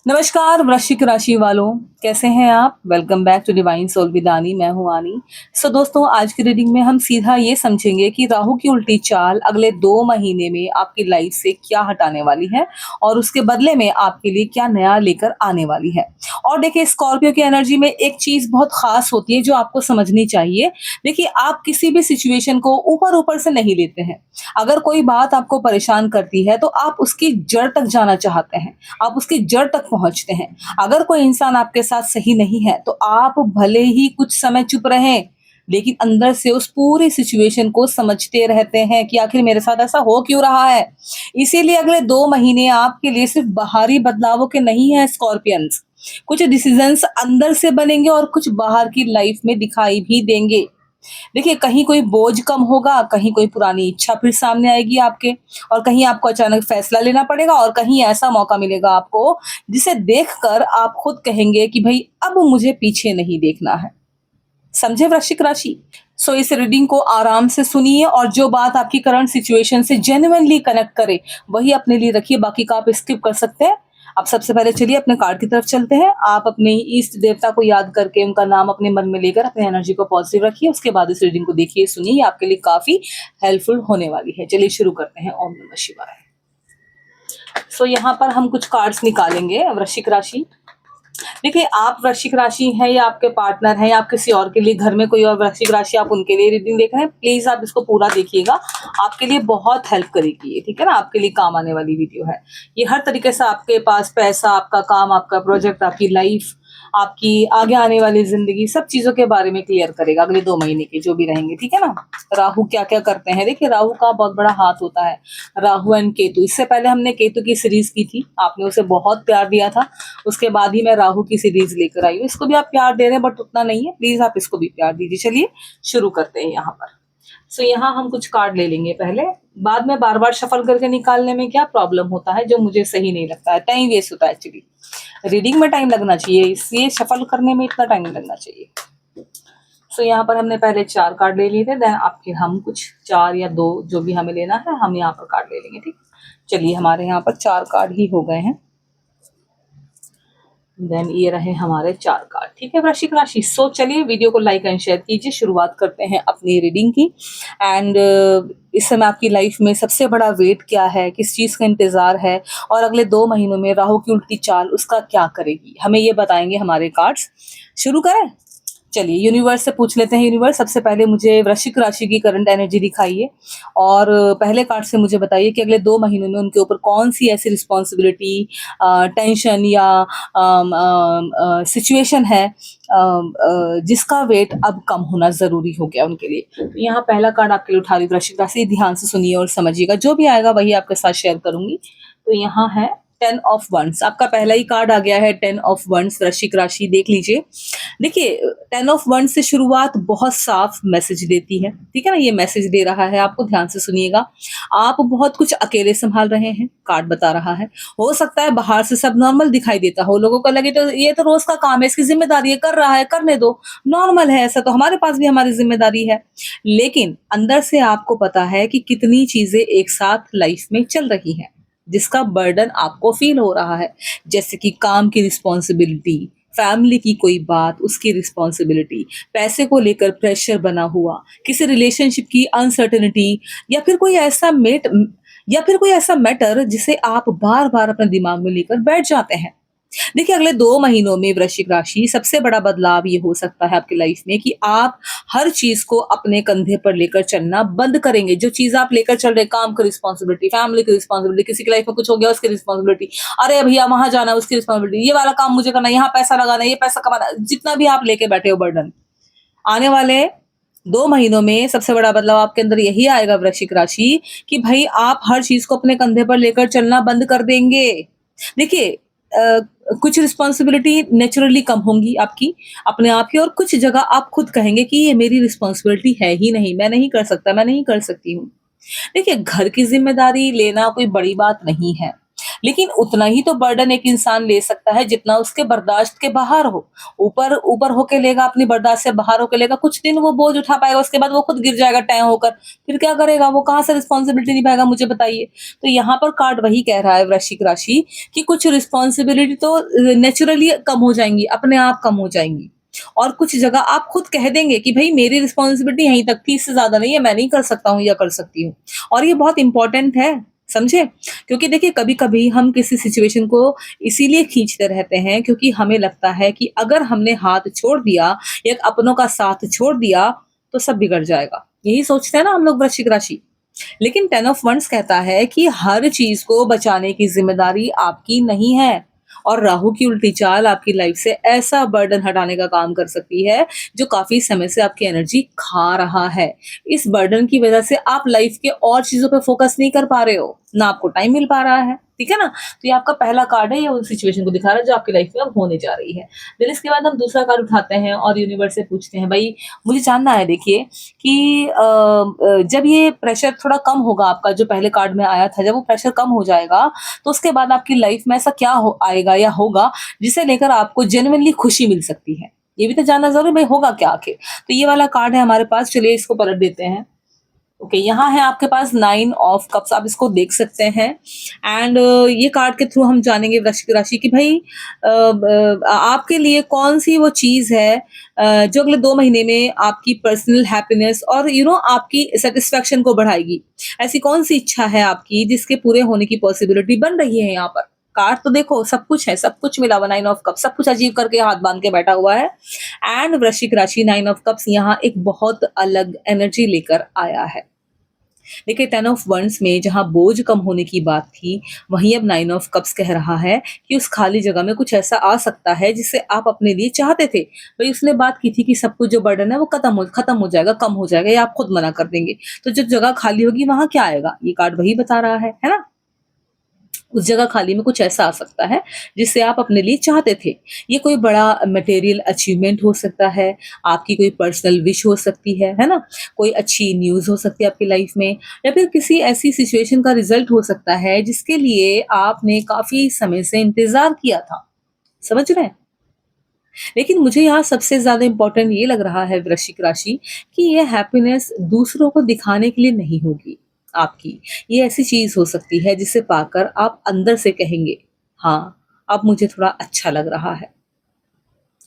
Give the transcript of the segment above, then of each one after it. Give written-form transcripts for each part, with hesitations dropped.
नमस्कार वृश्चिक राशि वालों, कैसे हैं आप? Welcome back to divine soul with Aani. मैं हूं आनी। दोस्तों, आज की रीडिंग में हम सीधा ये समझेंगे कि राहु की उल्टी चाल अगले 2 महीने में आपकी लाइफ से क्या हटाने वाली है और उसके बदले में आपके लिए क्या नया लेकर आने वाली है। और देखिए, स्कॉर्पियो की एनर्जी में एक चीज बहुत खास होती है जो आपको समझनी चाहिए। देखिए, आप किसी भी सिचुएशन को ऊपर ऊपर से नहीं लेते हैं। अगर कोई बात आपको परेशान करती है तो आप उसकी जड़ तक जाना चाहते हैं, आप उसकी जड़ तक पहुंचते हैं। अगर कोई इंसान आपके साथ सही नहीं है तो आप भले ही कुछ समय चुप रहें, लेकिन अंदर से उस पूरी सिचुएशन को समझते रहते हैं कि आखिर मेरे साथ ऐसा हो क्यों रहा है। इसीलिए अगले 2 महीने आपके लिए सिर्फ बाहरी बदलावों के नहीं है स्कॉर्पियंस। कुछ डिसीजंस अंदर से बनेंगे और कुछ बाहर की लाइफ में दिखाई भी देंगे। देखिए, कहीं कोई बोझ कम होगा, कहीं कोई पुरानी इच्छा फिर सामने आएगी आपके, और कहीं आपको अचानक फैसला लेना पड़ेगा, और कहीं ऐसा मौका मिलेगा आपको जिसे देखकर आप खुद कहेंगे कि भाई अब मुझे पीछे नहीं देखना है। समझे वृश्चिक राशि? इस रीडिंग को आराम से सुनिए और जो बात आपकी करंट सिचुएशन से जेन्युइनली कनेक्ट करे वही अपने लिए रखिए, बाकी का आप स्किप कर सकते हैं। अब सबसे पहले चलिए अपने कार्ड की तरफ चलते हैं। आप अपने इष्ट देवता को याद करके उनका नाम अपने मन में लेकर अपनी एनर्जी को पॉजिटिव रखिए। उसके बाद इस रीडिंग को देखिए, सुनिए, ये आपके लिए काफी हेल्पफुल होने वाली है। चलिए शुरू करते हैं। ओम नमः शिवाय। यहाँ पर हम कुछ कार्ड्स निकालेंगे वृश्चिक राशि। देखिए, आप वृश्चिक राशि हैं या आपके पार्टनर हैं या आप किसी और के लिए, घर में कोई और वृश्चिक राशि, आप उनके लिए रीडिंग देख रहे हैं, प्लीज आप इसको पूरा देखिएगा। आपके लिए बहुत हेल्प करेगी ये, ठीक है ना? आपके लिए काम आने वाली वीडियो है ये। हर तरीके से आपके पास पैसा, आपका काम, आपका प्रोजेक्ट, आपकी लाइफ, आपकी आगे आने वाली जिंदगी, सब चीजों के बारे में क्लियर करेगा अगले 2 महीने के जो भी रहेंगे, ठीक है ना? राहु क्या क्या करते हैं, देखिए राहु का बहुत बड़ा हाथ होता है। राहु एंड केतु, इससे पहले हमने केतु की सीरीज की थी, आपने उसे बहुत प्यार दिया था। उसके बाद ही मैं राहु की सीरीज लेकर आई हूँ। इसको भी आप प्यार दे रहे हैं बट उतना नहीं है, प्लीज आप इसको भी प्यार दीजिए। चलिए शुरू करते हैं यहाँ पर। यहाँ हम कुछ कार्ड ले लेंगे पहले, बाद में बार बार शफल करके निकालने में क्या प्रॉब्लम होता है, जो मुझे सही नहीं लगता है, टाइम वेस्ट होता है। एक्चुअली रीडिंग में टाइम लगना चाहिए, इसलिए शफल करने में इतना टाइम नहीं लगना चाहिए। यहाँ पर हमने पहले 4 कार्ड ले लिए थे, देन आप फिर हम कुछ 4 या 2 जो भी हमें लेना है हम यहाँ पर कार्ड ले लेंगे, ठीक। चलिए, हमारे यहाँ पर 4 कार्ड ही हो गए हैं। देन ये रहे हमारे 4 कार्ड, ठीक है वृश्चिक राशि। चलिए वीडियो को लाइक एंड शेयर कीजिए। शुरुआत करते हैं अपनी रीडिंग की। एंड इस समय आपकी लाइफ में सबसे बड़ा वेट क्या है, किस चीज का इंतजार है, और अगले 2 महीनों में राहु की उल्टी चाल उसका क्या करेगी, हमें ये बताएंगे हमारे कार्ड्स। शुरू करें? चलिए यूनिवर्स से पूछ लेते हैं। यूनिवर्स, सबसे पहले मुझे वृश्चिक राशि की करंट एनर्जी दिखाइए और पहले कार्ड से मुझे बताइए कि अगले 2 महीनों में उनके ऊपर कौन सी ऐसी रिस्पॉन्सिबिलिटी, टेंशन या सिचुएशन है जिसका वेट अब कम होना जरूरी हो गया उनके लिए। तो यहाँ पहला कार्ड आपके लिए उठा रही वृश्चिक राशि, ध्यान से सुनिए और समझिएगा, जो भी आएगा वही आपके साथ शेयर करूंगी। तो यहाँ है 10 ऑफ वंस, आपका पहला ही कार्ड आ गया है 10 ऑफ वंस वृश्चिक राशि, देख लीजिए। देखिए, 10 ऑफ वंस से शुरुआत बहुत साफ मैसेज देती है, ठीक है ना? ये मैसेज दे रहा है आपको, ध्यान से सुनिएगा। आप बहुत कुछ अकेले संभाल रहे हैं, कार्ड बता रहा है। हो सकता है बाहर से सब नॉर्मल दिखाई देता हो, लोगों को लगे तो ये तो रोज का काम है, इसकी जिम्मेदारी है, कर रहा है, करने दो, नॉर्मल है, ऐसा तो हमारे पास भी हमारी जिम्मेदारी है। लेकिन अंदर से आपको पता है कि कितनी चीजें एक साथ लाइफ में चल रही हैं जिसका बर्डन आपको फील हो रहा है, जैसे कि काम की रिस्पॉन्सिबिलिटी, फैमिली की कोई बात, उसकी रिस्पॉन्सिबिलिटी, पैसे को लेकर प्रेशर बना हुआ, किसी रिलेशनशिप की अनसर्टेनिटी, या फिर कोई ऐसा मैटर जिसे आप बार बार अपने दिमाग में लेकर बैठ जाते हैं। देखिए, अगले 2 महीनों में वृश्चिक राशि सबसे बड़ा बदलाव ये हो सकता है आपकी लाइफ में कि आप हर चीज को अपने कंधे पर लेकर चलना बंद करेंगे। जो चीज आप लेकर चल रहे, काम की रिस्पॉन्सिबिलिटी, फैमिली की रिस्पॉन्सिबिलिटी, किसी की लाइफ में कुछ हो गया उसकी रिस्पॉन्सिबिलिटी, अरे भैया वहां जाना उसकी रिस्पॉन्सिबिलिटी, ये वाला काम मुझे करना, यहाँ पैसा लगाना, ये पैसा कमाना, जितना भी आप लेके बैठे हो बर्डन, आने वाले 2 महीनों में सबसे बड़ा बदलाव आपके अंदर यही आएगा वृश्चिक राशि कि भाई आप हर चीज को अपने कंधे पर लेकर चलना बंद कर देंगे। देखिए, कुछ रिस्पॉन्सिबिलिटी नेचुरली कम होंगी आपकी अपने आप की, और कुछ जगह आप खुद कहेंगे कि ये मेरी रिस्पॉन्सिबिलिटी है ही नहीं, मैं नहीं कर सकता, मैं नहीं कर सकती हूँ। देखिए, घर की जिम्मेदारी लेना कोई बड़ी बात नहीं है, लेकिन उतना ही तो बर्डन एक इंसान ले सकता है जितना उसके बर्दाश्त के बाहर हो। ऊपर ऊपर होके लेगा, अपनी बर्दाश्त से बाहर होके लेगा, कुछ दिन वो बोझ उठा पाएगा, उसके बाद वो खुद गिर जाएगा टैं होकर। फिर क्या करेगा वो, कहाँ से रिस्पॉन्सिबिलिटी निभाएगा, मुझे बताइए। तो यहाँ पर कार्ड वही कह रहा है वृश्चिक राशि कि कुछ रिस्पॉन्सिबिलिटी तो नेचुरली कम हो जाएंगी, अपने आप कम हो जाएंगी। और कुछ जगह आप खुद कह देंगे कि भाई मेरी रिस्पॉन्सिबिलिटी यहीं तक थी, इससे ज्यादा नहीं है, मैं नहीं कर सकता हूँ या कर सकती हूँ। और ये बहुत इंपॉर्टेंट है, समझे। क्योंकि देखिए कभी कभी हम किसी सिचुएशन को इसीलिए खींचते रहते हैं क्योंकि हमें लगता है कि अगर हमने हाथ छोड़ दिया या अपनों का साथ छोड़ दिया तो सब बिगड़ जाएगा। यही सोचते हैं ना हम लोग वृश्चिक राशि। लेकिन 10 ऑफ वंड्स कहता है कि हर चीज को बचाने की जिम्मेदारी आपकी नहीं है। और राहु की उल्टी चाल आपकी लाइफ से ऐसा बर्डन हटाने का काम कर सकती है जो काफी समय से आपकी एनर्जी खा रहा है। इस बर्डन की वजह से आप लाइफ के और चीजों पे फोकस नहीं कर पा रहे हो, ना आपको टाइम मिल पा रहा है, ठीक है ना। तो ये आपका पहला कार्ड है, ये उस सिचुएशन को दिखा रहा है जो आपकी लाइफ में अब होने जा रही है। फिर इसके बाद हम दूसरा कार्ड उठाते हैं और यूनिवर्स से पूछते हैं, भाई मुझे जानना है, देखिए कि जब ये प्रेशर थोड़ा कम होगा आपका, जो पहले कार्ड में आया था, जब वो प्रेशर कम हो जाएगा तो उसके बाद आपकी लाइफ में ऐसा क्या आएगा या होगा जिसे लेकर आपको जेन्युइनली खुशी मिल सकती है। ये भी तो जानना जरूरी, भाई होगा क्या आखिर। तो ये वाला कार्ड है हमारे पास, चलिए इसको पलट देते हैं। ओके, यहाँ है आपके पास 9 ऑफ कप्स, आप इसको देख सकते हैं। एंड ये कार्ड के थ्रू हम जानेंगे वृश्चिक राशि की भाई आपके लिए कौन सी वो चीज है जो अगले 2 महीने में आपकी पर्सनल हैप्पीनेस और आपकी सेटिस्फेक्शन को बढ़ाएगी। ऐसी कौन सी इच्छा है आपकी जिसके पूरे होने की पॉसिबिलिटी बन रही है। यहाँ पर कार्ड तो देखो सब कुछ है, सब कुछ मिला हुआ, 9 ऑफ कप, सब कुछ अचीव करके हाथ बांध के बैठा हुआ है। एंड वृश्चिक राशि 9 ऑफ कप्स यहाँ एक बहुत अलग एनर्जी लेकर आया है। देखिए 10 ऑफ वंड्स में जहां बोझ कम होने की बात थी, वहीं अब 9 ऑफ कप्स कह रहा है कि उस खाली जगह में कुछ ऐसा आ सकता है जिसे आप अपने लिए चाहते थे। भाई उसने बात की थी कि सब कुछ जो बर्डन है वो खत्म हो जाएगा, कम हो जाएगा, या आप खुद मना कर देंगे। तो जो जगह खाली होगी वहां क्या आएगा, ये कार्ड वही बता रहा है ना। उस जगह खाली में कुछ ऐसा आ सकता है जिसे आप अपने लिए चाहते थे। ये कोई बड़ा मटेरियल अचीवमेंट हो सकता है, आपकी कोई पर्सनल विश हो सकती है ना। कोई अच्छी न्यूज़ हो सकती है आपकी लाइफ में, या फिर किसी ऐसी सिचुएशन का रिजल्ट हो सकता है जिसके लिए आपने काफ़ी समय से इंतज़ार किया था। समझ रहे हैं? लेकिन मुझे यहाँ सबसे ज़्यादा इम्पोर्टेंट ये लग रहा है वृश्चिक राशि कि ये हैप्पीनेस दूसरों को दिखाने के लिए नहीं होगी आपकी। ये ऐसी चीज़ हो सकती है जिसे पाकर आप अंदर से कहेंगे, हाँ, अब मुझे थोड़ा अच्छा लग रहा है।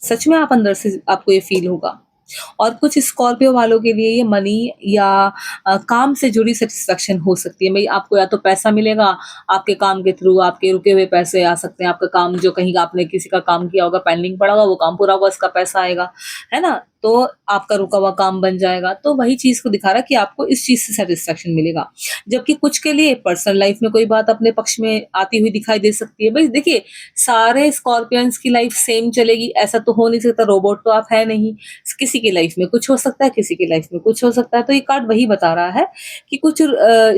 सच में आप अंदर से आपको ये फ़ील होगा। और कुछ स्कॉर्पियो वालों के लिए ये मनी या काम से जुड़ी सैटिस्फैक्शन हो सकती है। भई आपको या तो पैसा मिलेगा, आपके काम के थ्रू आपके रुके हुए पैसे आ सकते हैं, आपका काम जो कहीं आपने किसी का काम किया होगा, पेंडिंग पड़ा होगा, वो काम पूरा होगा, उसका पैसा आएगा, है ना? तो आपका रुका हुआ काम बन जाएगा। तो वही चीज़ को दिखा रहा है कि आपको इस चीज़ से सैटिस्फैक्शन मिलेगा। जबकि कुछ के लिए पर्सनल लाइफ में कोई बात अपने पक्ष में आती हुई दिखाई दे सकती है। भई देखिए, सारे स्कॉर्पियंस की लाइफ सेम चलेगी ऐसा तो हो नहीं सकता, रोबोट तो आप है नहीं। किसी की लाइफ में कुछ हो सकता है, किसी की लाइफ में कुछ हो सकता है। तो ये कार्ड वही बता रहा है कि कुछ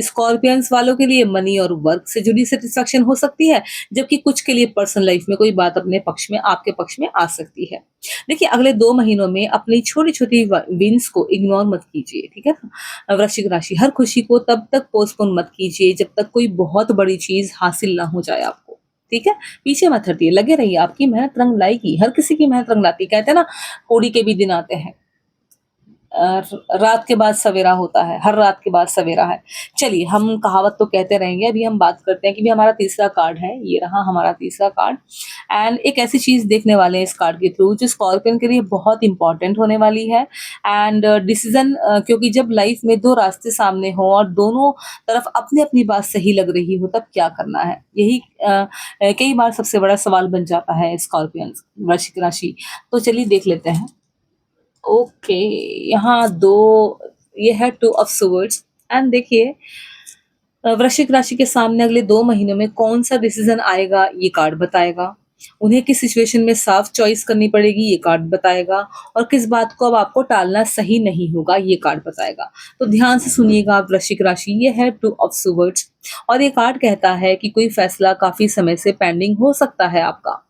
स्कॉर्पियंस वालों के लिए मनी और वर्क से जुड़ी सैटिस्फैक्शन हो सकती है, जबकि कुछ के लिए पर्सनल लाइफ में कोई बात अपने पक्ष में, आपके पक्ष में आ सकती है। देखिए अगले 2 महीनों में अपनी छोटी-छोटी विन्स को इग्नोर मत कीजिए, ठीक है ना? वृश्चिक राशि, हर खुशी को तब तक पोस्टपोन मत कीजिए जब तक कोई बहुत बड़ी चीज़ हासिल ना हो जाए आपको, ठीक है? पीछे मत हटिए, लगे रहिए, आपकी मेहनत रंग लाएगी, हर किसी की मेहनत रंग लाती है। कहते हैं ना, होली के भी दिन आते हैं। रात के बाद सवेरा होता है, हर रात के बाद सवेरा है। चलिए हम कहावत तो कहते रहेंगे, अभी हम बात करते हैं कि भी हमारा तीसरा कार्ड है, ये रहा हमारा तीसरा कार्ड। एंड एक ऐसी चीज़ देखने वाले हैं इस कार्ड के थ्रू जो स्कॉर्पियन के लिए बहुत इंपॉर्टेंट होने वाली है। एंड डिसीजन, क्योंकि जब लाइफ में 2 रास्ते सामने हों और दोनों तरफ अपनी-अपनी बात सही लग रही हो, तब क्या करना है? यही कई बार सबसे बड़ा सवाल बन जाता है स्कॉर्पियंस, वृश्चिक राशि। तो चलिए देख लेते हैं। ओके, यहाँ 2, ये है 2 ऑफ स्वर्ड्स। एंड देखिए वृश्चिक राशि के सामने अगले 2 महीनों में कौन सा डिसीजन आएगा, ये कार्ड बताएगा। उन्हें किस सिचुएशन में साफ चॉइस करनी पड़ेगी, ये कार्ड बताएगा। और किस बात को अब आपको टालना सही नहीं होगा, ये कार्ड बताएगा। तो ध्यान से सुनिएगा आप वृश्चिक राशि, ये है 2 ऑफ स्वर्ड्स। और ये कार्ड कहता है कि कोई फैसला काफी समय से पेंडिंग हो सकता है आपका।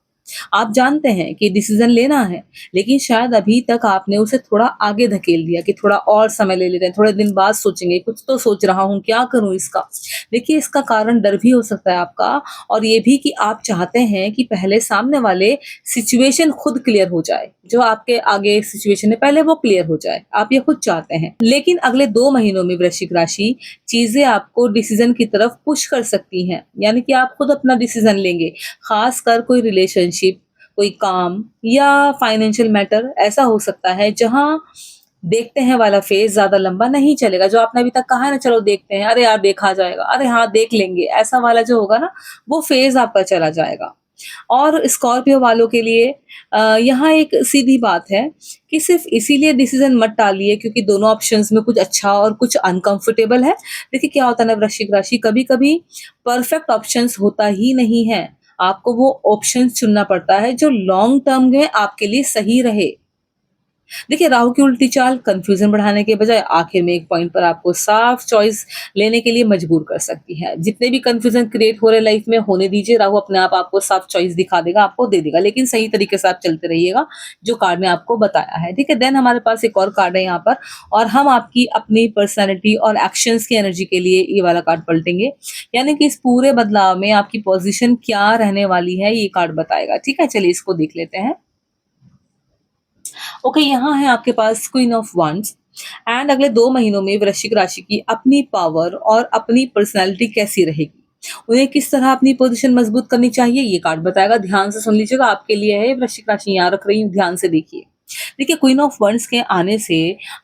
आप जानते हैं कि डिसीज़न लेना है, लेकिन शायद अभी तक आपने उसे थोड़ा आगे धकेल दिया कि थोड़ा और समय ले लेते हैं, थोड़े दिन बाद सोचेंगे, कुछ तो सोच रहा हूँ, क्या करूँ इसका? देखिए, इसका कारण डर भी हो सकता है आपका और ये भी कि आप चाहते हैं कि पहले सामने वाले सिचुएशन खुद क्लियर हो जाए। जो आपके आगे सिचुएशन है, पहले वो क्लियर हो जाए। आप ये खुद चाहते हैं। लेकिन अगले 2 महीनों में वृश्चिक राशि चीज़ें आपको डिसीज़न की तरफ पुश कर सकती हैं, यानी कि आप खुद अपना डिसीज़न लेंगे। खासकर कोई रिलेशनशिप, कोई काम या फाइनेंशियल मैटर ऐसा हो सकता है जहाँ देखते हैं वाला फेज़ ज़्यादा लंबा नहीं चलेगा। जो आपने अभी तक कहा है ना चलो देखते हैं, अरे यार देखा जाएगा, अरे हाँ देख लेंगे, ऐसा वाला जो होगा ना वो फेज़ आपका चला जाएगा। और स्कॉर्पियो वालों के लिए यहाँ एक सीधी बात है कि सिर्फ़ इसीलिए डिसीज़न मत टालिए क्योंकि दोनों ऑप्शंस में कुछ अच्छा और कुछ अनकंफर्टेबल है। देखिए क्या होता है ना वृश्चिक राशि कभी-कभी परफेक्ट ऑप्शंस होता ही नहीं है। आपको वो ऑप्शंस चुनना पड़ता है जो लॉन्ग टर्म में आपके लिए सही रहे। देखिए राहु की उल्टी चाल कंफ्यूजन बढ़ाने के बजाय आखिर में एक पॉइंट पर आपको साफ चॉइस लेने के लिए मजबूर कर सकती है। जितने भी कंफ्यूजन क्रिएट हो रहे लाइफ में होने दीजिए, राहु अपने आप आपको साफ चॉइस दिखा देगा, आपको दे देगा, लेकिन सही तरीके से आप चलते रहिएगा जो कार्ड ने आपको बताया है। ठीक है, देन हमारे पास एक और कार्ड है यहाँ पर और हम आपकी अपनी पर्सनैलिटी और एक्शंस की एनर्जी के लिए ये वाला कार्ड पलटेंगे, यानी कि इस पूरे बदलाव में आपकी पोजिशन क्या रहने वाली है ये कार्ड बताएगा। ठीक है, चलिए इसको देख लेते हैं। ओके, यहाँ है आपके पास क्वीन ऑफ वंस एंड अगले 2 महीनों में वृश्चिक राशि की अपनी पावर और अपनी पर्सनैलिटी कैसी रहेगी, उन्हें किस तरह अपनी पोजीशन मजबूत करनी चाहिए ये कार्ड बताएगा। ध्यान से सुन लीजिएगा, आपके लिए है वृश्चिक राशि, यहाँ रख रही हूँ, ध्यान से देखिए। देखिए क्वीन ऑफ वंस के आने से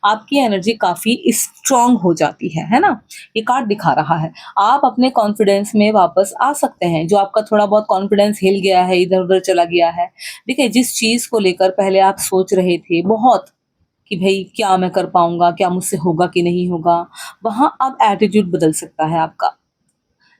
आपकी एनर्जी काफी स्ट्रांग हो जाती है ना? ये कार्ड दिखा रहा है आप अपने कॉन्फिडेंस में वापस आ सकते हैं। जो आपका थोड़ा बहुत कॉन्फिडेंस हिल गया है, इधर उधर चला गया है, देखिए जिस चीज को लेकर पहले आप सोच रहे थे बहुत कि भाई क्या मैं कर पाऊंगा, क्या मुझसे होगा कि नहीं होगा, वहां अब एटीट्यूड बदल सकता है आपका।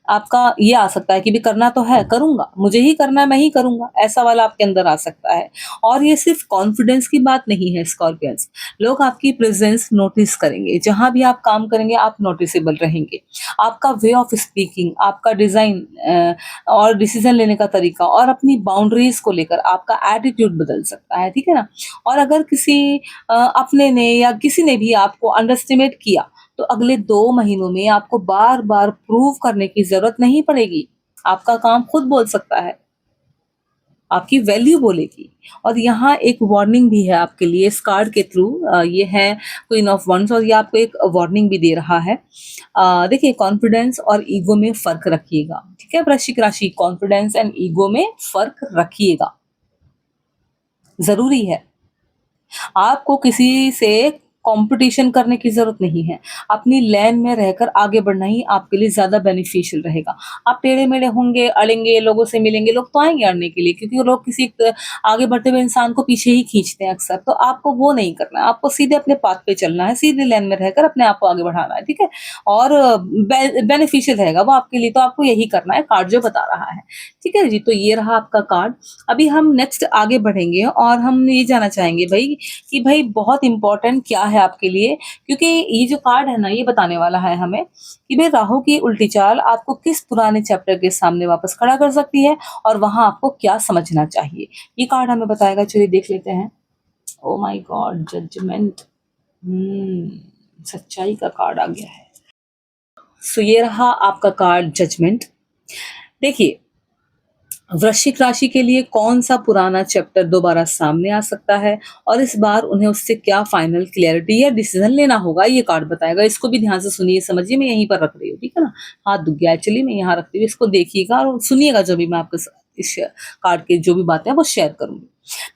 आपका ये आ सकता है कि भी करना तो है, करूँगा, मुझे ही करना है, मैं ही करूँगा, ऐसा वाला आपके अंदर आ सकता है। और ये सिर्फ़ कॉन्फिडेंस की बात नहीं है स्कॉर्पियंस, लोग आपकी प्रेज़ेंस नोटिस करेंगे, जहाँ भी आप काम करेंगे आप नोटिसेबल रहेंगे। आपका वे ऑफ स्पीकिंग, आपका डिज़ाइन और डिसीज़न लेने का तरीका और अपनी बाउंड्रीज़ को लेकर आपका एटीट्यूड बदल सकता है, ठीक है ना? और अगर किसी अपने ने या किसी ने भी आपको अंडर एस्टिमेट किया, तो अगले 2 महीनों में आपको बार-बार प्रूव करने की ज़रूरत नहीं पड़ेगी। आपका काम खुद बोल सकता है, आपकी वैल्यू बोलेगी। और यहाँ एक वार्निंग भी है आपके लिए इस कार्ड के थ्रू, ये है क्वीन ऑफ वंस और ये आपको एक वार्निंग भी दे रहा है। देखिए कॉन्फिडेंस और ईगो में फ़र्क रखिएगा, ठीक है वृश्चिक राशि? कॉन्फिडेंस एंड ईगो में फ़र्क रखिएगा, ज़रूरी है। आपको किसी से कॉम्पिटिशन करने की ज़रूरत नहीं है। अपनी लेन में रहकर आगे बढ़ना ही आपके लिए ज़्यादा बेनिफिशियल रहेगा। आप टेढ़े-मेढ़े होंगे, अड़ेंगे, लोगों से मिलेंगे, लोग तो आएँगे अड़ने के लिए क्योंकि वो लोग किसी आगे बढ़ते हुए इंसान को पीछे ही खींचते हैं अक्सर। तो आपको वो नहीं करना है, आपको सीधे अपने पाथ पे चलना है, सीधे लेन में रहकर अपने आप को आगे बढ़ाना है, ठीक है? और बेनिफिशियल रहेगा वो आपके लिए, तो आपको यही करना है, कार्ड जो बता रहा है। ठीक है जी? तो ये रहा आपका कार्ड। अभी हम नेक्स्ट आगे बढ़ेंगे और हम ये जानना चाहेंगे भई कि भाई बहुत इम्पोर्टेंट क्या है आपके लिए, क्योंकि ये जो कार्ड है ना ये बताने वाला है हमें कि भाई राहु की उल्टी चाल आपको किस पुराने चैप्टर के सामने वापस खड़ा कर सकती है और वहां आपको क्या समझना चाहिए, ये कार्ड हमें बताएगा। चलिए देख लेते हैं। Oh my God, judgement. सच्चाई का कार्ड आ गया है। सो ये रहा आपका कार्ड जजमेंट। देखिए वृश्चिक राशि के लिए कौन सा पुराना चैप्टर दोबारा सामने आ सकता है और इस बार उन्हें उससे क्या फाइनल क्लैरिटी या डिसीजन लेना होगा, ये कार्ड बताएगा। इसको भी ध्यान से सुनिए, समझिए, मैं यहीं पर रख रही हूँ, ठीक है ना? हाथ दुख गया एक्चुअली, मैं यहाँ रखती हूँ, इसको देखिएगा और सुनिएगा जो भी मैं आपके इस कार्ड की जो भी बातें हैं वो शेयर करूंगी।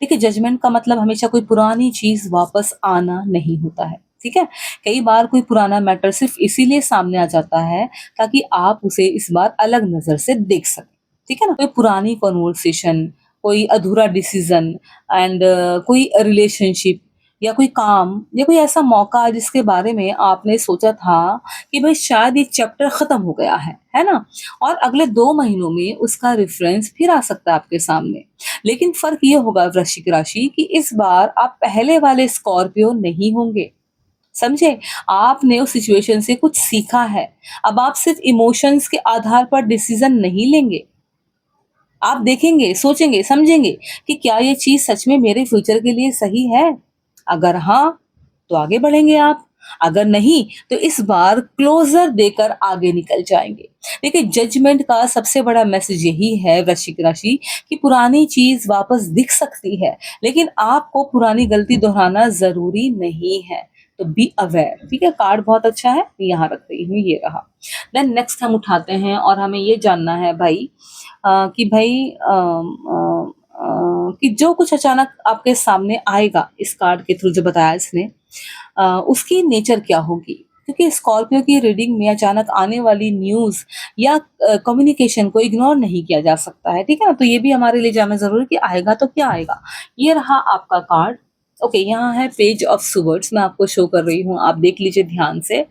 देखिए जजमेंट का मतलब हमेशा कोई पुरानी चीज वापस आना नहीं होता है, ठीक है? कई बार कोई पुराना मैटर सिर्फ इसीलिए सामने आ जाता है ताकि आप उसे इस बार अलग नजर से देख सकें, ठीक है ना? कोई पुरानी कन्वर्सेशन, कोई अधूरा डिसीजन एंड कोई रिलेशनशिप या कोई काम या कोई ऐसा मौका जिसके बारे में आपने सोचा था कि भाई शायद ये चैप्टर खत्म हो गया है ना? और अगले 2 महीनों में उसका रेफरेंस फिर आ सकता है आपके सामने। लेकिन फर्क ये होगा वृश्चिक राशि कि इस बार आप पहले वाले स्कॉर्पियो नहीं होंगे, समझे? आपने उस सिचुएशन से कुछ सीखा है। अब आप सिर्फ इमोशंस के आधार पर डिसीजन नहीं लेंगे, आप देखेंगे, सोचेंगे, समझेंगे कि क्या ये चीज़ सच में मेरे फ्यूचर के लिए सही है? अगर हाँ, तो आगे बढ़ेंगे आप। अगर नहीं, तो इस बार क्लोज़र देकर आगे निकल जाएँगे। देखिए, जजमेंट का सबसे बड़ा मैसेज यही है वृश्चिक राशि कि पुरानी चीज़ वापस दिख सकती है, लेकिन आपको पुरानी गलती दोहराना ज़रूरी नहीं है। तो बी अवेयर, ठीक है? कार्ड बहुत अच्छा है, यहाँ रख रही हूँ, ये रहा। देन नेक्स्ट हम उठाते हैं और हमें ये जानना है भाई कि भाई कि जो कुछ अचानक आपके सामने आएगा इस कार्ड के थ्रू जो बताया इसने, उसकी नेचर क्या होगी? क्योंकि स्कॉर्पियो की रीडिंग में अचानक आने वाली न्यूज़ या कम्युनिकेशन को इग्नोर नहीं किया जा सकता है, ठीक है ना? तो ये भी हमारे लिए जानना ज़रूरी है कि आएगा तो क्या आएगा? ये रहा आपका कार्ड। ओके, यहाँ है पेज ऑफ स्वर्ड्स, मैं आपको शो कर रही हूँ, आप देख लीजिए ध्यान से।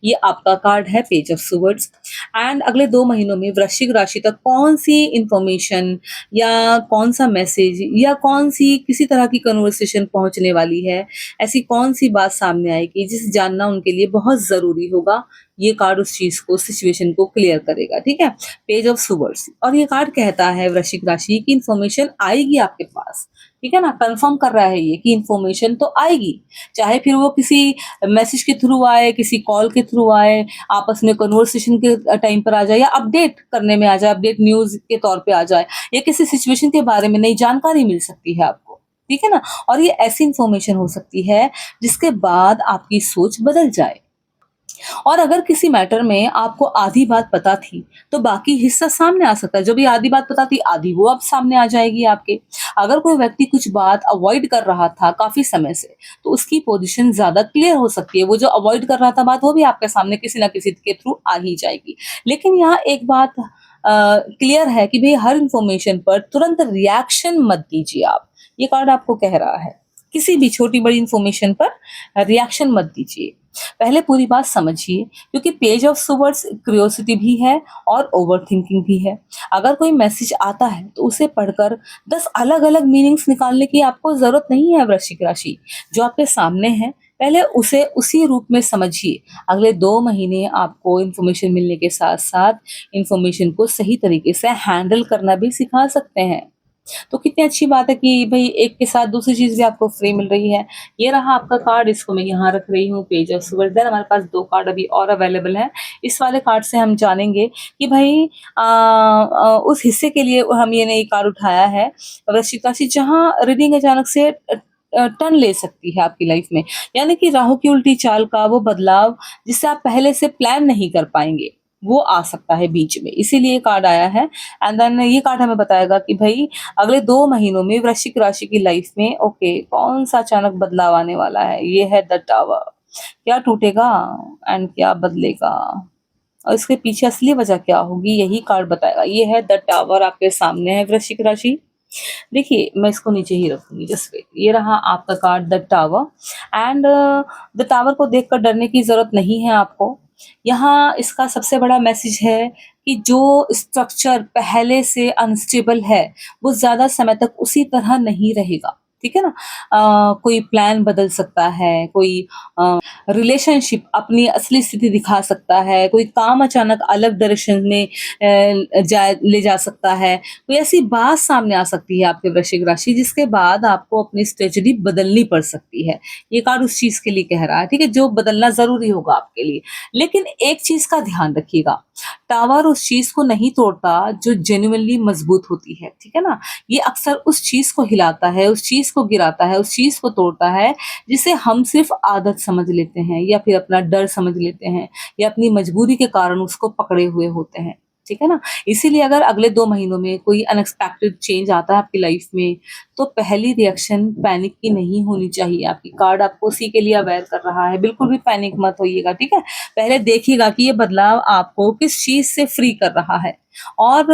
ये आपका कार्ड है पेज ऑफ स्वर्ड्स एंड अगले 2 महीनों में वृश्चिक राशि तक कौन-सी इन्फॉर्मेशन या कौन-सा मैसेज या कौन-सी किसी तरह की कन्वर्सेशन पहुँचने वाली है, ऐसी कौन-सी बात सामने आएगी जिसे जानना उनके लिए बहुत ज़रूरी होगा। ये कार्ड उस चीज़ को, सिचुएशन को क्लियर करेगा, ठीक है? पेज ऑफ स्वर्ड्स और ये कार्ड कहता है वृश्चिक राशि की इन्फॉर्मेशन आएगी आपके पास, ठीक है ना? कन्फर्म कर रहा है ये कि इन्फॉर्मेशन तो आएगी, चाहे फिर वो किसी मैसेज के थ्रू आए, किसी कॉल के थ्रू आए, आपस में कन्वर्सेशन के टाइम पर आ जाए या अपडेट करने में आ जाए, अपडेट न्यूज़ के तौर पे आ जाए या किसी सिचुएशन के बारे में नई जानकारी मिल सकती है आपको, ठीक है ना? और ये ऐसी इन्फॉर्मेशन हो सकती है जिसके बाद आपकी सोच बदल जाए। और अगर किसी मैटर में आपको आधी बात पता थी, तो बाकी हिस्सा सामने आ सकता है। जो भी आधी बात पता थी, आधी वो अब सामने आ जाएगी आपके। अगर कोई व्यक्ति कुछ बात अवॉइड कर रहा था काफ़ी समय से, तो उसकी पोज़ीशन ज़्यादा क्लियर हो सकती है। वो जो अवॉइड कर रहा था बात, वो भी आपके सामने किसी न किसी के थ्रू आ ही जाएगी। लेकिन यहाँ एक बात क्लियर है कि भई हर इन्फॉर्मेशन पर तुरंत रिएक्शन मत दीजिए आप। ये कार्ड आपको कह रहा है। किसी भी छोटी-बड़ी इन्फॉर्मेशन पर रिएक्शन मत दीजिए। पहले पूरी बात समझिए क्योंकि पेज ऑफ स्वर्ड्स क्यूरियोसिटी भी है और ओवरथिंकिंग भी है। अगर कोई मैसेज आता है तो उसे पढ़कर 10 अलग-अलग मीनिंग्स निकालने की आपको ज़रूरत नहीं है वृश्चिक राशि। जो आपके सामने है पहले उसे उसी रूप में समझिए। अगले 2 महीने आपको इन्फॉर्मेशन मिलने के साथ-साथ इन्फॉर्मेशन को सही तरीके से हैंडल करना भी सिखा सकते हैं। तो कितनी अच्छी बात है कि भई एक के साथ दूसरी चीज़ भी आपको फ्री मिल रही है। ये रहा आपका कार्ड, इसको मैं यहाँ रख रही हूँ पेज ऑफ स्वर्ड्स। देन हमारे पास 2 कार्ड अभी और अवेलेबल हैं। इस वाले कार्ड से हम जानेंगे कि भई उस हिस्से के लिए हम ये नई कार्ड उठाया है वृश्चिक राशि जहाँ रीडिंग अचानक से टर्न ले सकती है आपकी लाइफ में। यानी कि राहु की उल्टी चाल का वो बदलाव जिसे आप पहले से प्लान नहीं कर पाएँगे। वो आ सकता है बीच में, इसीलिए कार्ड आया है एंड देन ये कार्ड हमें बताएगा कि भई अगले 2 महीनों में वृश्चिक राशि की लाइफ में ओके कौन-सा अचानक बदलाव आने वाला है। ये है द टावर। क्या टूटेगा एंड क्या बदलेगा? और इसके पीछे असली वजह क्या होगी यही कार्ड बताएगा। ये है द टावर आपके सामने है वृश्चिक राशि। देखिए, मैं इसको नीचे ही रखूँगी जस्ट वेट। ये रहा आपका card the tower and the tower को देखकर डरने की ज़रूरत नहीं है आपको। यहाँ इसका सबसे बड़ा मैसेज है कि जो स्ट्रक्चर पहले से अनस्टेबल है, वो ज़्यादा समय तक उसी तरह नहीं रहेगा, ठीक है ना? कोई प्लान बदल सकता है, कोई रिलेशनशिप अपनी असली स्थिति दिखा सकता है, कोई काम अचानक अलग डायरेक्शन में ले जा सकता है, कोई ऐसी बात सामने आ सकती है आपके वृश्चिक राशि जिसके बाद आपको अपनी स्ट्रेटजी बदलनी पड़ सकती है। ये कार्ड उस चीज़ के लिए कह रहा है, ठीक है? जो बदलना ज़रूरी होगा आपके लिए। लेकिन एक चीज़ का ध्यान रखिएगा, टावर उस चीज़ को नहीं तोड़ता जो जेन्युइनली मजबूत होती है, ठीक है ना? ये अक्सर उस चीज़ को हिलाता है, उस चीज़ को गिराता है, उस चीज़ को तोड़ता है जिसे हम सिर्फ़ आदत समझ लेते हैं या फिर अपना डर समझ लेते हैं या अपनी मजबूरी के कारण उसको पकड़े हुए होते हैं, ठीक है ना? इसीलिए अगर अगले 2 महीनों में कोई अनएक्सपेक्टेड चेंज आता है आपकी लाइफ़ में, तो पहली रिएक्शन पैनिक की नहीं होनी चाहिए आपकी। कार्ड आपको उसी के लिए अवेयर कर रहा है, बिल्कुल भी पैनिक मत होइएगा, ठीक है? पहले देखिएगा कि ये बदलाव आपको किस चीज़ से फ्री कर रहा है और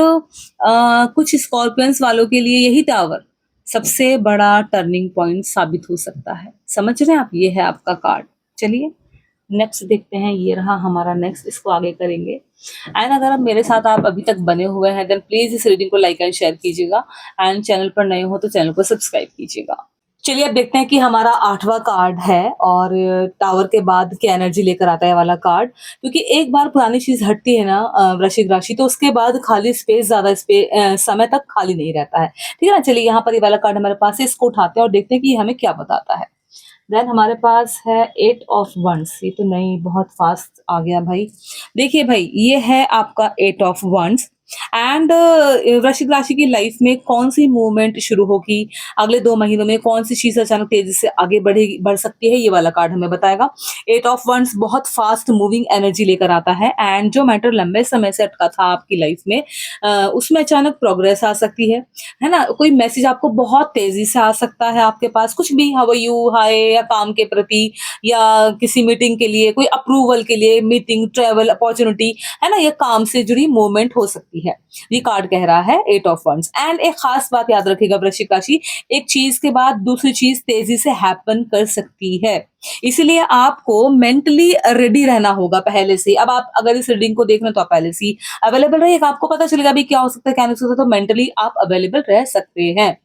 कुछ स्कॉर्पियंस वालों के लिए यही टावर सबसे बड़ा टर्निंग पॉइंट साबित हो सकता है। समझ रहे हैं आप? ये है आपका कार्ड। चलिए नेक्स्ट देखते हैं। ये रहा हमारा नेक्स्ट, इसको आगे करेंगे एंड अगर आप मेरे साथ आप अभी तक बने हुए हैं देन प्लीज़ इस रीडिंग को लाइक एंड शेयर कीजिएगा एंड चैनल पर नए हो तो चैनल को सब्सक्राइब कीजिएगा। चलिए अब देखते हैं कि हमारा 8वां कार्ड है और टावर के बाद क्या एनर्जी लेकर आता है ये वाला कार्ड। क्योंकि एक बार पुरानी चीज़ हटती है ना वृश्चिक राशि, तो उसके बाद खाली स्पेस ज़्यादा समय तक खाली नहीं रहता है। ठीक है ना? चलिए यहाँ पर ये वाला कार्ड हमारे पास है, इसको उठाते हैं और देखते हैं कि ये हमें क्या बताता है। देन हमारे पास है 8 ऑफ वंस। ये तो नहीं, बहुत फास्ट आ गया भाई। देखिए भाई, ये है आपका 8 ऑफ वंस एंड वृश्चिक राशि की लाइफ में कौन सी मूवमेंट शुरू होगी, अगले 2 महीनों में कौन सी चीज़ अचानक तेज़ी से आगे बढ़ सकती है, ये वाला कार्ड हमें बताएगा। 8 ऑफ वंस बहुत फास्ट मूविंग एनर्जी लेकर आता है एंड जो मैटर लंबे समय से अटका था आपकी लाइफ में उसमें अचानक प्रोग्रेस आ सकती है ना? कोई मैसेज आपको बहुत तेज़ी से आ सकता है आपके पास, कुछ भी, हाउ आर यू, हाय, या काम के प्रति या किसी मीटिंग के लिए, कोई अप्रूवल के लिए, मीटिंग, ट्रैवल अपॉर्चुनिटी, है ना? ये काम से जुड़ी मूवमेंट हो सकती है। ये कार्ड कह रहा है 8 ऑफ वंस एंड एक खास बात याद रखिएगा वृश्चिक राशि, एक चीज़ के बाद दूसरी चीज़ तेज़ी से हैपन कर सकती है। इसीलिए आपको मेंटली रेडी रहना होगा पहले से। अब आप अगर इस रीडिंग को देख रहे हैं तो आप पहले से ही अवेलेबल रहिएगा, आपको पता चलेगा अभी क्या हो सकता है, क्या नहीं हो सकता, तो मेंटली आप अवेलेबल रह सकते हैं।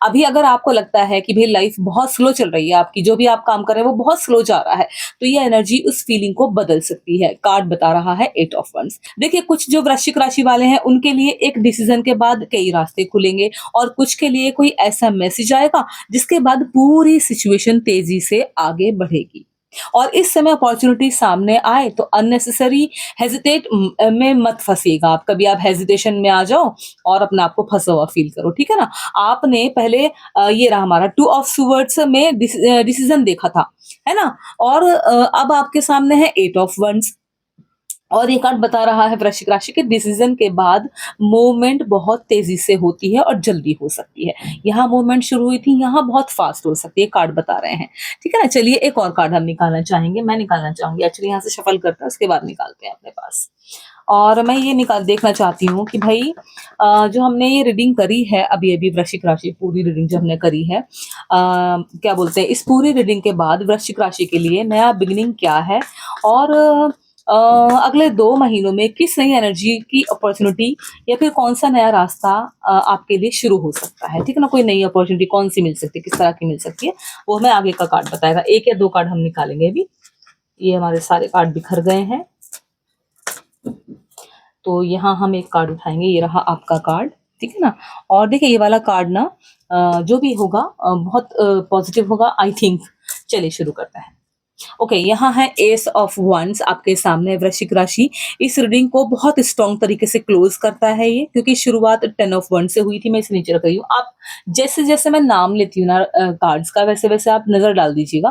अभी अगर आपको लगता है कि भाई लाइफ बहुत स्लो चल रही है आपकी, जो भी आप काम कर रहे हैं वो बहुत स्लो जा रहा है, तो ये एनर्जी उस फीलिंग को बदल सकती है। कार्ड बता रहा है 8 ऑफ वंस। देखिए, कुछ जो वृश्चिक राशि वाले हैं उनके लिए एक डिसीजन के बाद कई रास्ते खुलेंगे और कुछ के लिए कोई ऐसा मैसेज आएगा जिसके बाद पूरी सिचुएशन तेजी से आगे बढ़ेगी। और इस समय अपॉर्चुनिटी सामने आए तो अननेसेसरी हेजिटेट में मत फंसिएगा आप। कभी आप हेजिटेशन में आ जाओ और अपने आप को फंसा हुआ फील करो, ठीक है ना? आपने पहले ये रहा हमारा 2 ऑफ स्वर्ड्स में डिसीजन देखा था, है ना? और अब आपके सामने है 8 ऑफ वंस और ये कार्ड बता रहा है वृश्चिक राशि के डिसीजन के बाद मूवमेंट बहुत तेजी से होती है और जल्दी हो सकती है। यहाँ मूवमेंट शुरू हुई थी, यहाँ बहुत फास्ट हो सकती है, कार्ड बता रहे हैं। ठीक है ना? चलिए एक और कार्ड हम निकालना चाहेंगे, मैं निकालना चाहूंगी एक्चुअली, यहाँ से शफल करते हैं उसके बाद निकालते हैं अपने पास। और मैं ये देखना चाहती हूँ कि भाई जो हमने ये रीडिंग करी है अभी अभी वृश्चिक राशि, पूरी रीडिंग जो हमने करी है, क्या बोलते हैं, इस पूरी रीडिंग के बाद वृश्चिक राशि के लिए नया बिगिनिंग क्या है और अगले 2 महीनों में किस नई एनर्जी की अपॉर्चुनिटी या फिर कौन-सा नया रास्ता आपके लिए शुरू हो सकता है, ठीक है ना? कोई नई अपॉर्चुनिटी कौन-सी मिल सकती है, किस तरह की मिल सकती है, वो हमें आगे का कार्ड बताएगा। 1 या 2 कार्ड हम निकालेंगे अभी। ये हमारे सारे कार्ड बिखर गए हैं। तो यहाँ हम एक कार्ड उठाएँगे, ये रहा आपका कार्ड, ठीक है ना? और देखिए ये वाला कार्ड ना जो भी होगा बहुत पॉजिटिव होगा आई थिंक। चलिए शुरू करते हैं। ओके, यहाँ है एस ऑफ वंस आपके सामने वृश्चिक राशि। इस रीडिंग को बहुत स्ट्रॉन्ग तरीके से क्लोज करता है ये, क्योंकि शुरुआत 10 ऑफ वंस से हुई थी। मैं इसे नीचे रख रही हूँ, आप जैसे जैसे मैं नाम लेती हूँ ना कार्ड्स का, वैसे वैसे आप नजर डाल दीजिएगा।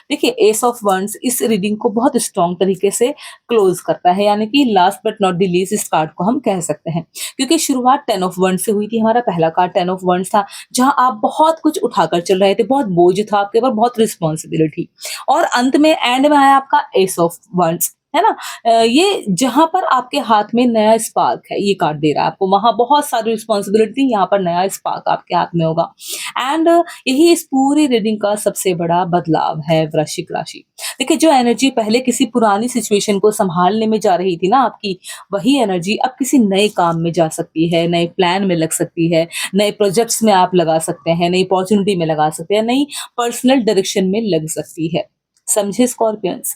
देखिए, एस ऑफ वंस इस रीडिंग को बहुत स्ट्रॉन्ग तरीके से क्लोज करता है, यानी कि last but not the least इस कार्ड को हम कह सकते हैं, क्योंकि शुरुआत 10 ऑफ वंस से हुई थी। हमारा पहला कार्ड 10 ऑफ वंस था, जहां आप बहुत कुछ उठाकर चल रहे थे, बहुत बोझ था आपके ऊपर, बहुत रिस्पॉन्सिबिलिटी, और अंत में एंड में आया आपका एस ऑफ वंस, है ना? ये जहां पर आपके हाथ में नया स्पार्क है, ये कार्ड दे रहा है आपको, वहां बहुत सारी रिस्पॉन्सिबिलिटी, यहाँ पर नया स्पार्क आपके हाथ में होगा एंड यही इस पूरी रीडिंग का सबसे बड़ा बदलाव है वृश्चिक राशि। देखिए, जो एनर्जी पहले किसी पुरानी सिचुएशन को संभालने में जा रही थी ना आपकी, वही एनर्जी अब किसी नए काम में जा सकती है, नए प्लान में लग सकती है, नए प्रोजेक्ट्स में आप लगा सकते हैं, नई अपॉर्चुनिटी में लगा सकते हैं, नई पर्सनल डायरेक्शन में लग सकती है। समझे स्कॉर्पियंस?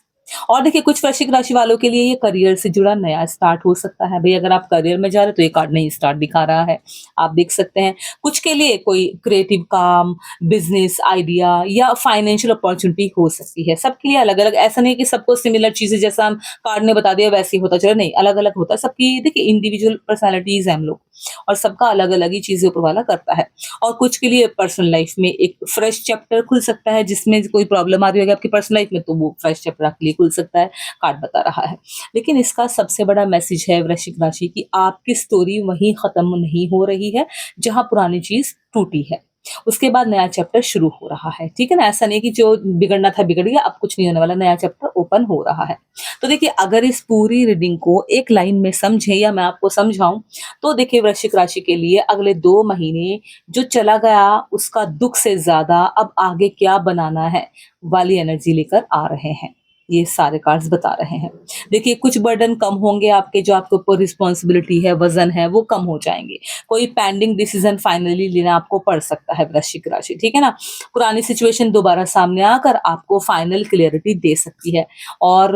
और देखिए, कुछ वृश्चिक राशि वालों के लिए ये करियर से जुड़ा नया स्टार्ट हो सकता है। भाई अगर आप करियर में जा रहे हो तो ये कार्ड नई स्टार्ट दिखा रहा है, आप देख सकते हैं। कुछ के लिए कोई क्रिएटिव काम, बिजनेस आइडिया या फाइनेंशियल अपॉर्चुनिटी हो सकती है। सबके लिए अलग अलग, ऐसा नहीं कि सबको सिमिलर चीजें जैसा हम कार्ड ने बता दिया वैसे ही होता चला, नहीं, अलग अलग होता है सबकी। देखिए, इंडिविजुअल पर्सनैलिटीज हैं हम लोग और सबका अलग अलग ही चीजें ऊपर वाला करता है। और कुछ के लिए पर्सनल लाइफ में एक फ्रेश चैप्टर खुल सकता है, जिसमें कोई प्रॉब्लम आ रही होगी आपकी पर्सनल लाइफ में, तो वो फ्रेश चैप्टर आपके लिए खुल सकता है, कार्ड बता रहा है। लेकिन इसका सबसे बड़ा मैसेज है वृश्चिक राशि की, आपकी स्टोरी वहीं खत्म नहीं हो रही है जहां पुरानी चीज टूटी है, उसके बाद नया चैप्टर शुरू हो रहा है। ठीक है ना? ऐसा नहीं कि जो बिगड़ना था बिगड़ गया, अब कुछ नहीं होने वाला, नया चैप्टर ओपन हो रहा है। तो देखिए, अगर इस पूरी रीडिंग को एक लाइन में समझे या मैं आपको समझाऊं, तो देखिए वृश्चिक राशि के लिए अगले 2 महीने जो चला गया उसका दुख से ज्यादा अब आगे क्या बनाना है वाली एनर्जी लेकर आ रहे हैं। ये सारे कार्ड्स बता रहे हैं। देखिए कुछ बर्डन कम होंगे आपके, जो आपके ऊपर रिस्पॉन्सिबिलिटी है, वज़न है, वो कम हो जाएँगे। कोई पेंडिंग डिसीज़न फाइनली लेना आपको पड़ सकता है वृश्चिक राशि, ठीक है ना? पुरानी सिचुएशन दोबारा सामने आकर आपको फाइनल क्लैरिटी दे सकती है और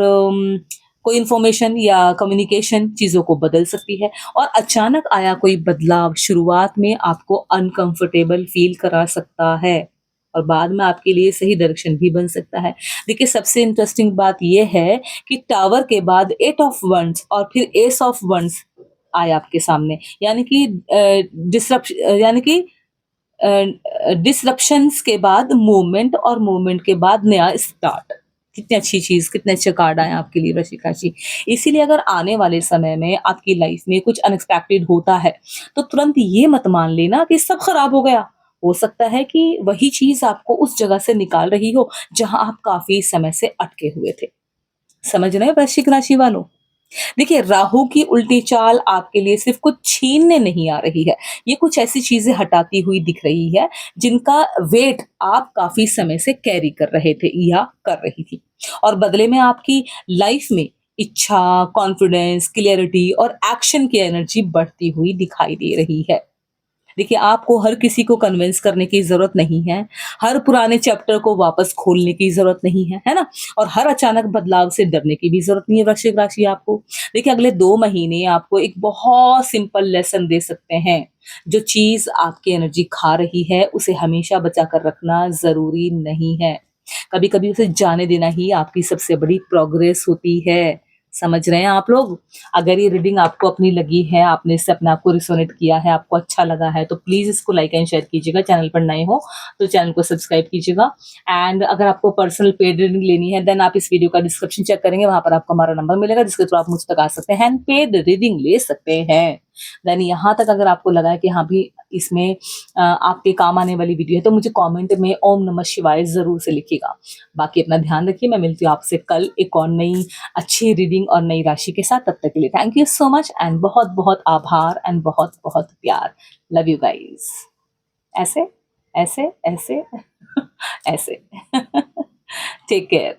कोई इन्फॉर्मेशन या कम्युनिकेशन चीज़ों को बदल सकती है और अचानक आया कोई बदलाव शुरुआत में आपको अनकंफर्टेबल फ़ील करा सकता है और बाद में आपके लिए सही डायरेक्शन भी बन सकता है। देखिए सबसे इंटरेस्टिंग बात ये है कि टावर के बाद 8 ऑफ वंड्स और फिर एस ऑफ वंड्स आया आपके सामने, यानी कि यानी कि डिसरप्शंस के बाद मूवमेंट और मूवमेंट के बाद नया स्टार्ट। कितनी अच्छी चीज, कितने अच्छे कार्ड आए आपके लिए वृश्चिक राशि। इसीलिए अगर आने वाले समय में आपकी लाइफ में कुछ अनएक्सपेक्टेड होता है तो तुरंत ये मत मान लेना कि सब खराब हो गया। हो सकता है कि वही चीज आपको उस जगह से निकाल रही हो जहां आप काफी समय से अटके हुए थे। समझ रहे हैं वृश्चिक राशि वालों? देखिए राहु की उल्टी चाल आपके लिए सिर्फ कुछ छीनने नहीं आ रही है, ये कुछ ऐसी चीजें हटाती हुई दिख रही है जिनका वेट आप काफी समय से कैरी कर रहे थे या कर रही थी और बदले में आपकी लाइफ में इच्छा, कॉन्फिडेंस, क्लियरिटी और एक्शन की एनर्जी बढ़ती हुई दिखाई दे रही है। देखिए, आपको हर किसी को कन्विंस करने की ज़रूरत नहीं है, हर पुराने चैप्टर को वापस खोलने की ज़रूरत नहीं है ना? और हर अचानक बदलाव से डरने की भी ज़रूरत नहीं है वृश्चिक राशि आपको। देखिए, अगले 2 महीने आपको एक बहुत सिंपल लेसन दे सकते हैं। जो चीज़ आपकी एनर्जी खा रही है, उसे हमेशा बचा कर रखना ज़रूरी नहीं है। कभी-कभी उसे जाने देना ही आपकी सबसे बड़ी प्रोग्रेस होती है। समझ रहे हैं आप लोग? अगर ये रीडिंग आपको अपनी लगी है, आपने इससे अपने आप को रिसोनेट किया है, आपको अच्छा लगा है, तो प्लीज़ इसको लाइक एंड शेयर कीजिएगा। चैनल पर नए हो तो चैनल को सब्सक्राइब कीजिएगा एंड अगर आपको पर्सनल पेड रीडिंग लेनी है देन आप इस वीडियो का डिस्क्रिप्शन चेक करेंगे, वहाँ पर आपको हमारा नंबर मिलेगा जिसके थ्रू आप मुझ तक आ सकते हैं एंड पेड रीडिंग ले सकते हैं। देन यहाँ तक अगर आपको लगा है कि हाँ भी इसमें आपके काम आने वाली वीडियो है तो मुझे कमेंट में ओम नमः शिवाय ज़रूर से लिखिएगा। बाकी अपना ध्यान रखिए, मैं मिलती हूँ आपसे कल एक और नई अच्छी रीडिंग और नई राशि के साथ। तब तक के लिए thank you so much and बहुत बहुत आभार एंड बहुत बहुत प्यार। Love you guys. ऐसे ऐसे ऐसे ऐसे टेक केयर।